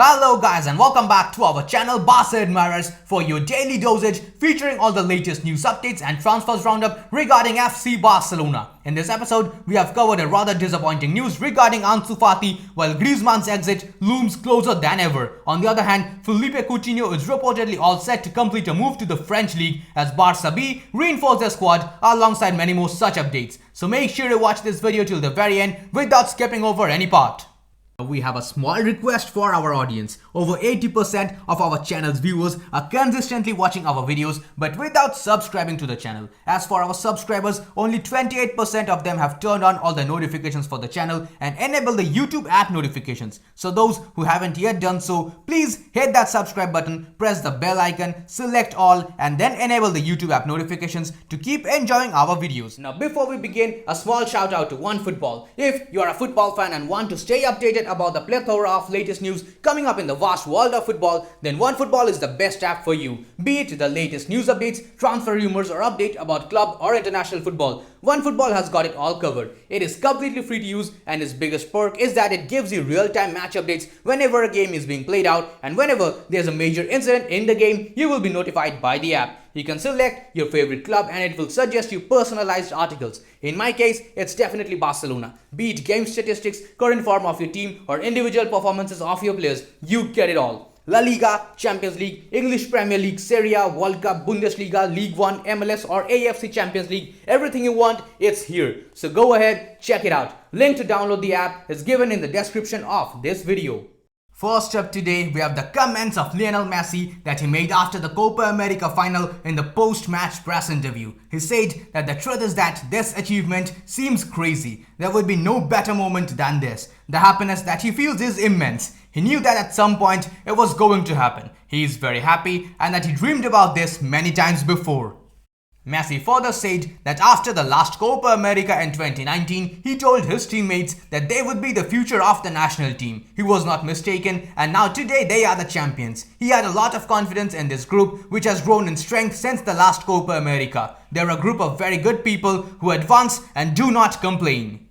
Hello guys and welcome back to our channel Barça Admirers for your daily dosage featuring all the latest news updates and transfers roundup regarding FC Barcelona. In this episode, we have covered a rather disappointing news regarding Ansu Fati while Griezmann's exit looms closer than ever. On the other hand, Philippe Coutinho is reportedly all set to complete a move to the French league as Barça B reinforce their squad alongside many more such updates. So make sure to watch this video till the very end without skipping over any part. We have a small request for our audience. Over 80% of our channel's viewers are consistently watching our videos but without subscribing to the channel. As for our subscribers, only 28% of them have turned on all the notifications for the channel and enabled the YouTube app notifications. So those who haven't yet done so, please hit that subscribe button, press the bell icon, select all and then enable the YouTube app notifications to keep enjoying our videos. Now before we begin, a small shout out to OneFootball. If you are a football fan and want to stay updated about the plethora of latest news coming up in the vast world of football, then OneFootball is the best app for you. Be it the latest news updates, transfer rumors or update about club or international football, OneFootball has got it all covered. It is completely free to use and its biggest perk is that it gives you real-time match updates whenever a game is being played out, and whenever there's a major incident in the game, you will be notified by the app. You can select your favorite club and it will suggest you personalized articles. In my case, it's definitely Barcelona. Be it game statistics, current form of your team or individual performances of your players, you get it all. La Liga, Champions League, English Premier League, Serie A, World Cup, Bundesliga, League One, MLS or AFC Champions League, everything you want, it's here. So go ahead, check it out. Link to download the app is given in the description of this video. First up today, we have the comments of Lionel Messi that he made after the Copa America final in the post-match press interview. He said that the truth is that this achievement seems crazy. There would be no better moment than this. The happiness that he feels is immense. He knew that at some point it was going to happen. He is very happy and that he dreamed about this many times before. Messi further said that after the last Copa America in 2019, he told his teammates that they would be the future of the national team. He was not mistaken and now today they are the champions. He had a lot of confidence in this group which has grown in strength since the last Copa America. They're a group of very good people who advance and do not complain.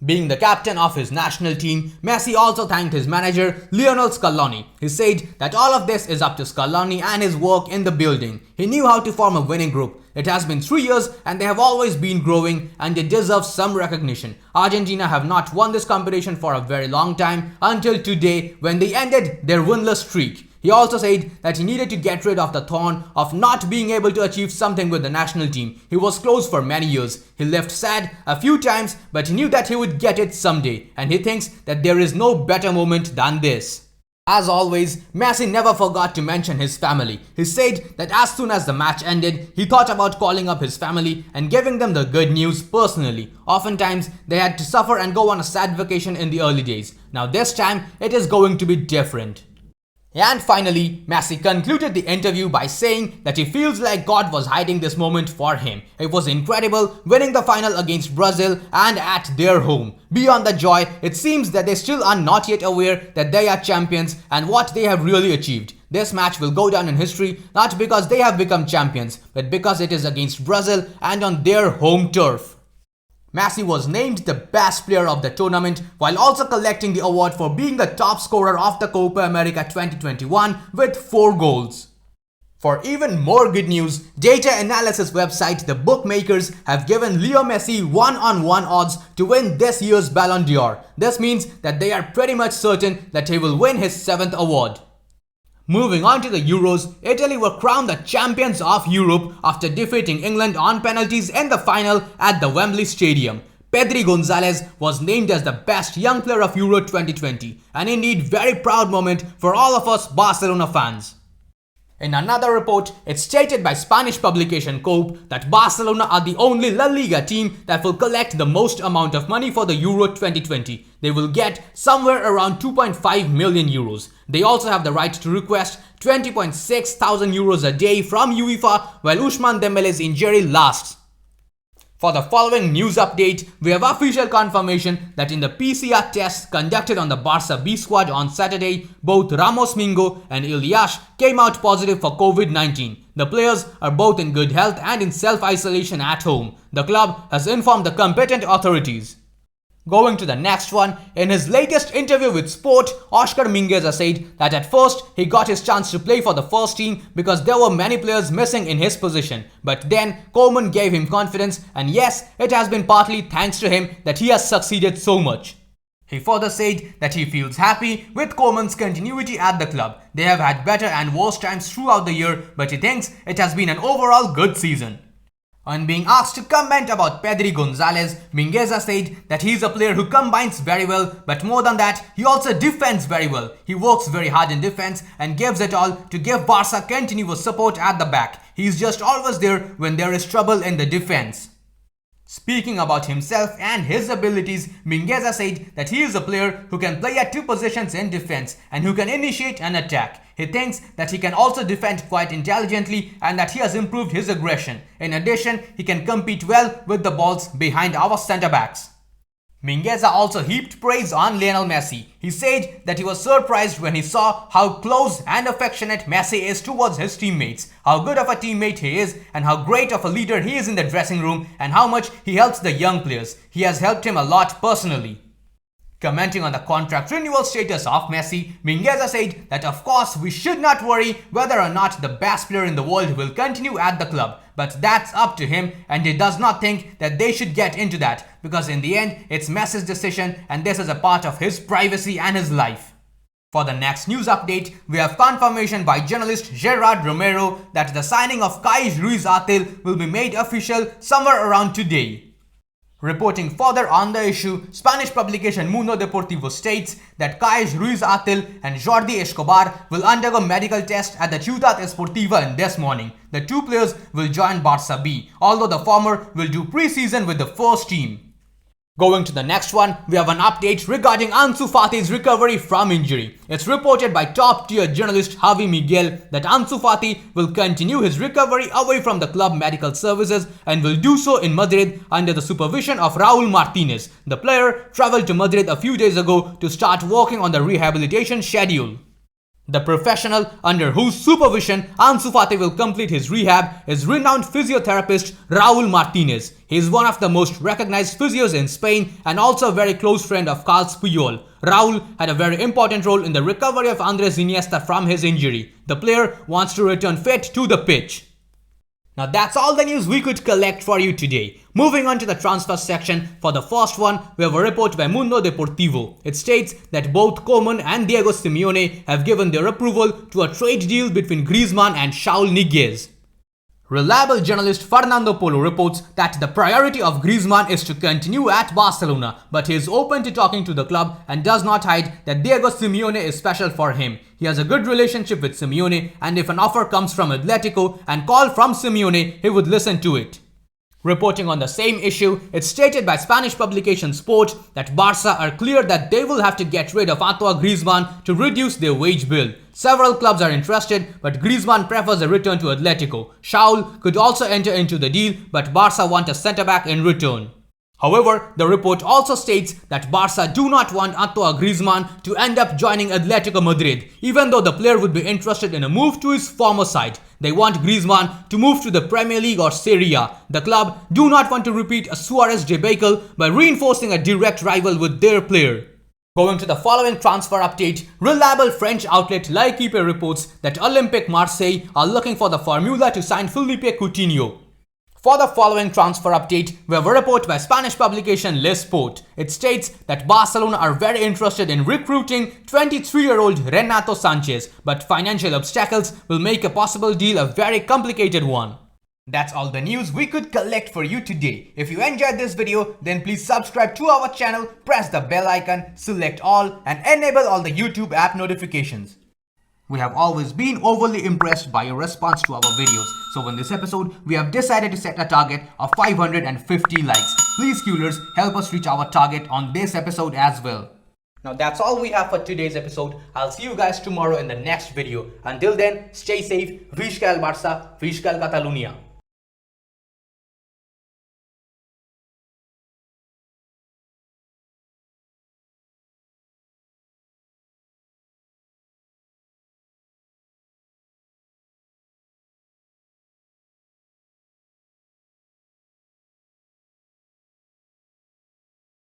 Being the captain of his national team, Messi also thanked his manager Lionel Scaloni. He said that all of this is up to Scaloni and his work in the building. He knew how to form a winning group. It has been 3 years and they have always been growing and they deserve some recognition. Argentina have not won this competition for a very long time until today when they ended their winless streak. He also said that he needed to get rid of the thorn of not being able to achieve something with the national team. He was close for many years. He left sad a few times but he knew that he would get it someday and he thinks that there is no better moment than this. As always, Messi never forgot to mention his family. He said that as soon as the match ended, he thought about calling up his family and giving them the good news personally. Oftentimes, they had to suffer and go on a sad vacation in the early days. Now this time, it is going to be different. And finally, Messi concluded the interview by saying that he feels like God was hiding this moment for him. It was incredible winning the final against Brazil and at their home. Beyond the joy, it seems that they still are not yet aware that they are champions and what they have really achieved. This match will go down in history not because they have become champions, but because it is against Brazil and on their home turf. Messi was named the best player of the tournament while also collecting the award for being the top scorer of the Copa America 2021 with 4 goals. For even more good news, data analysis website The Bookmakers have given Leo Messi 1-on-1 odds to win this year's Ballon d'Or. This means that they are pretty much certain that he will win his 7th award. Moving on to the Euros, Italy were crowned the champions of Europe after defeating England on penalties in the final at the Wembley Stadium. Pedri Gonzalez was named as the best young player of Euro 2020, an indeed very proud moment for all of us Barcelona fans. In another report, it's stated by Spanish publication Copa that Barcelona are the only La Liga team that will collect the most amount of money for the Euro 2020. They will get somewhere around 2.5 million euros. They also have the right to request 20.6 thousand euros a day from UEFA while Ousmane Dembele's injury lasts. For the following news update, we have official confirmation that in the PCR tests conducted on the Barça B squad on Saturday, both Ramos Mingo and Ilyas came out positive for COVID-19. The players are both in good health and in self-isolation at home. The club has informed the competent authorities. Going to the next one, in his latest interview with Sport, Oscar Mingueza said that at first he got his chance to play for the first team because there were many players missing in his position. But then Koeman gave him confidence, and yes, it has been partly thanks to him that he has succeeded so much. He further said that he feels happy with Koeman's continuity at the club. They have had better and worse times throughout the year, but he thinks it has been an overall good season. On being asked to comment about Pedri Gonzalez, Mingueza said that he is a player who combines very well, but more than that, he also defends very well. He works very hard in defense and gives it all to give Barça continuous support at the back. He is just always there when there is trouble in the defense. Speaking about himself and his abilities, Mingueza said that he is a player who can play at two positions in defense and who can initiate an attack. He thinks that he can also defend quite intelligently and that he has improved his aggression. In addition, he can compete well with the balls behind our centre-backs. Mingueza also heaped praise on Lionel Messi. He said that he was surprised when he saw how close and affectionate Messi is towards his teammates, how good of a teammate he is, and how great of a leader he is in the dressing room, and how much he helps the young players. He has helped him a lot personally. Commenting on the contract renewal status of Messi, Mingueza said that of course we should not worry whether or not the best player in the world will continue at the club, but that's up to him, and he does not think that they should get into that because in the end it's Messi's decision and this is a part of his privacy and his life. For the next news update, we have confirmation by journalist Gerard Romero that the signing of Ruiz Atil will be made official somewhere around today. Reporting further on the issue, Spanish publication Mundo Deportivo states that Ruiz Atil and Jordi Escobar will undergo medical tests at the Ciutat Esportiva this morning. The two players will join Barça B, although the former will do pre-season with the first team. Going to the next one, we have an update regarding Ansu Fati's recovery from injury. It's reported by top-tier journalist Javi Miguel that Ansu Fati will continue his recovery away from the club medical services and will do so in Madrid under the supervision of Raul Martinez. The player travelled to Madrid a few days ago to start working on the rehabilitation schedule. The professional under whose supervision Ansu Fati will complete his rehab is renowned physiotherapist Raul Martinez. He is one of the most recognized physios in Spain and also a very close friend of Carles Puyol. Raul had a very important role in the recovery of Andres Iniesta from his injury. The player wants to return fit to the pitch. Now that's all the news we could collect for you today. Moving on to the transfer section, for the first one, we have a report by Mundo Deportivo. It states that both Koeman and Diego Simeone have given their approval to a trade deal between Griezmann and Saul. Reliable journalist Fernando Polo reports that the priority of Griezmann is to continue at Barcelona, but he is open to talking to the club and does not hide that Diego Simeone is special for him. He has a good relationship with Simeone, and if an offer comes from Atletico and call from Simeone, he would listen to it. Reporting on the same issue, it's stated by Spanish publication Sport that Barça are clear that they will have to get rid of Antoine Griezmann to reduce their wage bill. Several clubs are interested, but Griezmann prefers a return to Atletico. Saul could also enter into the deal, but Barça want a centre-back in return. However, the report also states that Barça do not want Antoine Griezmann to end up joining Atletico Madrid, even though the player would be interested in a move to his former side. They want Griezmann to move to the Premier League or Serie A. The club do not want to repeat a Suarez debacle by reinforcing a direct rival with their player. Going to the following transfer update, reliable French outlet L'Equipe reports that Olympique Marseille are looking for the formula to sign Philippe Coutinho. For the following transfer update, we have a report by Spanish publication Le Sport. It states that Barcelona are very interested in recruiting 23-year-old Renato Sanches, but financial obstacles will make a possible deal a very complicated one. That's all the news we could collect for you today. If you enjoyed this video, then please subscribe to our channel, press the bell icon, select all, and enable all the YouTube app notifications. We have always been overly impressed by your response to our videos. So in this episode, we have decided to set a target of 550 likes. Please Qlers, help us reach our target on this episode as well. Now that's all we have for today's episode. I'll see you guys tomorrow in the next video. Until then, stay safe. Visca el Barça, Visca el Catalunya.